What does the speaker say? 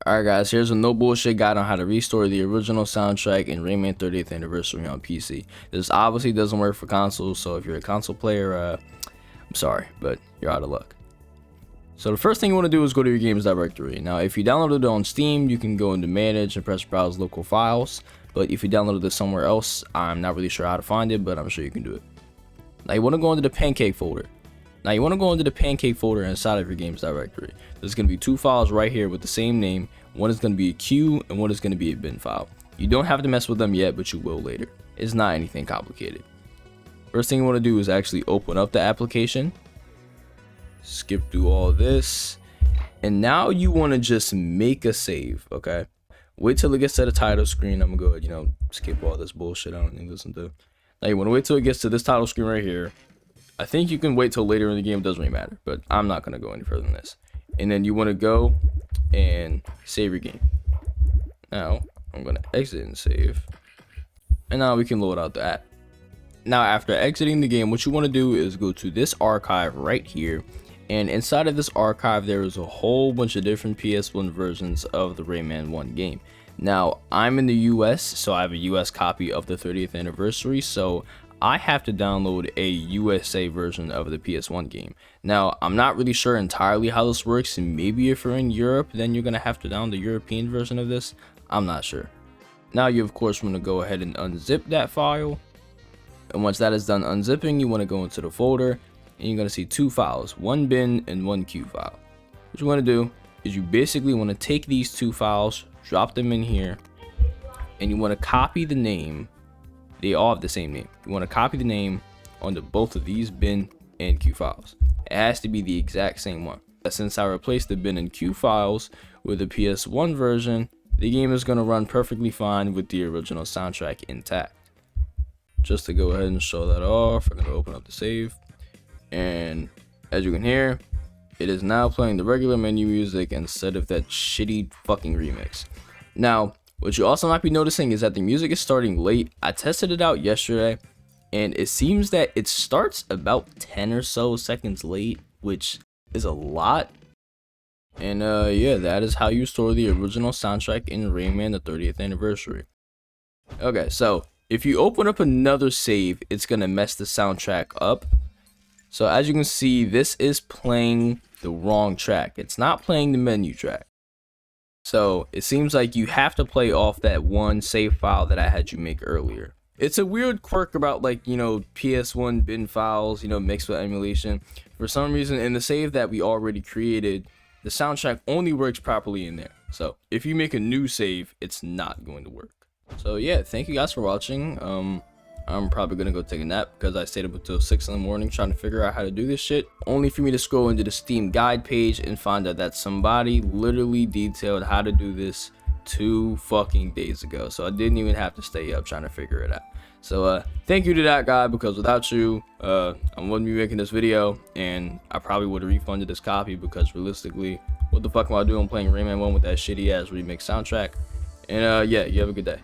Alright guys, here's a no bullshit guide on how to restore the original soundtrack in Rayman 30th Anniversary on PC. This obviously doesn't work for consoles, so if you're a console player, I'm sorry, but you're out of luck. So the first thing you want to do is go to your games directory. Now if you downloaded it on Steam, you can go into manage and press browse local files, but if you downloaded this somewhere else, I'm not really sure how to find it, but I'm sure you can do it. Now you want to go into the pancake folder. Inside of your games directory. There's going to be two files right here with the same name. One is going to be a Q and one is going to be a bin file. You don't have to mess with them yet, but you will later. It's not anything complicated. First thing you want to do is actually open up the application. Skip through all this. And now you want to just make a save, okay? Wait till it gets to the title screen. I'm going to go, skip all this bullshit I don't need to listen to. Now you want to wait till it gets to this title screen right here. I think you can wait till later in the game, it doesn't really matter, but I'm not going to go any further than this. And then you want to go and save your game. Now, I'm going to exit and save. And now we can load out the app. Now, after exiting the game, what you want to do is go to this archive right here. And inside of this archive, there is a whole bunch of different PS1 versions of the Rayman 1 game. Now, I'm in the US, so I have a US copy of the 30th anniversary, so I have to download a USA version of the PS1 game. Now, I'm not really sure entirely how this works, and maybe if you're in Europe, then you're going to have to download the European version of this. I'm not sure. Now, you of course want to go ahead and unzip that file. And once that is done unzipping, you want to go into the folder, and you're going to see two files, one bin and one Q file. What you want to do is you basically want to take these two files, drop them in here, and you want to copy the name. They all have the same name. You want to copy the name onto both of these bin and Q files. It has to be the exact same one. Since I replaced the bin and Q files with the PS1 version, the game is going to run perfectly fine with the original soundtrack intact. Just to go ahead and show that off, I'm going to open up the save. And as you can hear, it is now playing the regular menu music instead of that shitty fucking remix. Now, what you also might be noticing is that the music is starting late. I tested it out yesterday, and it seems that it starts about 10 or so seconds late, which is a lot. And yeah, that is how you store the original soundtrack in Rayman the 30th anniversary. Okay, so if you open up another save, it's gonna mess the soundtrack up. So as you can see, this is playing the wrong track. It's not playing the menu track. So it seems like you have to play off that one save file that I had you make earlier. It's a weird quirk about PS1 bin files, mixed with emulation. For some reason in the save that we already created, the soundtrack only works properly in there. So if you make a new save, it's not going to work. So yeah, thank you guys for watching. I'm probably gonna go take a nap because I stayed up until 6 in the morning trying to figure out how to do this shit, only for me to scroll into the Steam guide page and find out that somebody literally detailed how to do this 2 fucking days ago. So I didn't even have to stay up trying to figure it out. So thank you to that guy, because without you, I wouldn't be making this video, and I probably would have refunded this copy, because realistically, what the fuck am I doing playing Rayman 1 with that shitty ass remix soundtrack? And yeah, you have a good day.